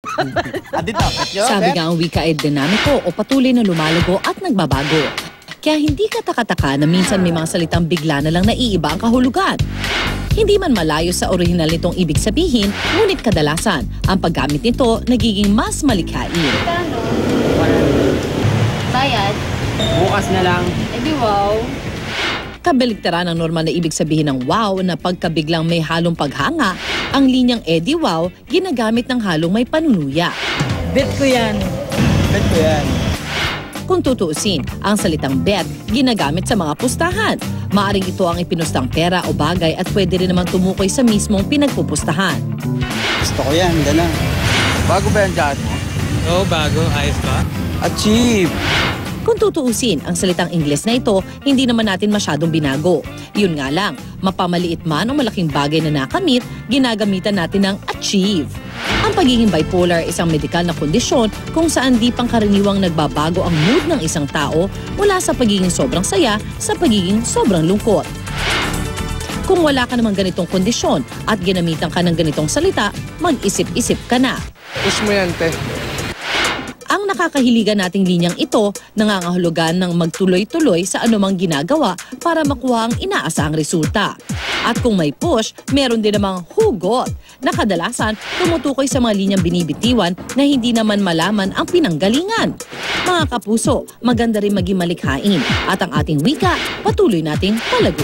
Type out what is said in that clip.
Sabi nga ang wika ay dinamiko o patuloy na lumalago at nagbabago. Kaya hindi kataka-taka na minsan may mga salitang bigla na lang naiiba ang kahulugan. Hindi man malayo sa orihinal nitong ibig sabihin, ngunit kadalasan, ang paggamit nito nagiging mas malikhain. Bayad? Bukas na lang. Edi wow. Kabaligtaran ang normal na ibig sabihin ng wow na pagkabiglang may halong paghanga, ang linyang edi wow ginagamit ng halong may panunuya. Bet ko yan. Bet ko yan. Kung tutuusin, ang salitang bet ginagamit sa mga pustahan. Maaring ito ang ipinustang pera o bagay at pwede rin naman tumukoy sa mismong pinagpupustahan. Gusto ko yan. Dala. Bago ba yan dyan mo? Oo, bago. Ayos ba? Achieve! Kung tutuusin, ang salitang Ingles na ito, hindi naman natin masyadong binago. Yun nga lang, mapamaliit man o malaking bagay na nakamit, ginagamitan natin ng achieve. Ang pagiging bipolar isang medikal na kondisyon kung saan di pangkaraniwang nagbabago ang mood ng isang tao mula sa pagiging sobrang saya sa pagiging sobrang lungkot. Kung wala ka namang ganitong kondisyon at ginamitan ka ng ganitong salita, mag-isip-isip ka na. Push mo yan, te. Ang nakakahiligan nating linyang ito nangangahulugan ng magtuloy-tuloy sa anumang ginagawa para makuha ang inaasahang resulta. At kung may push, meron din namang hugot na kadalasan tumutukoy sa mga linyang binibitiwan na hindi naman malaman ang pinanggalingan. Mga kapuso, maganda rin maging malikhain at ang ating wika patuloy nating palaguin.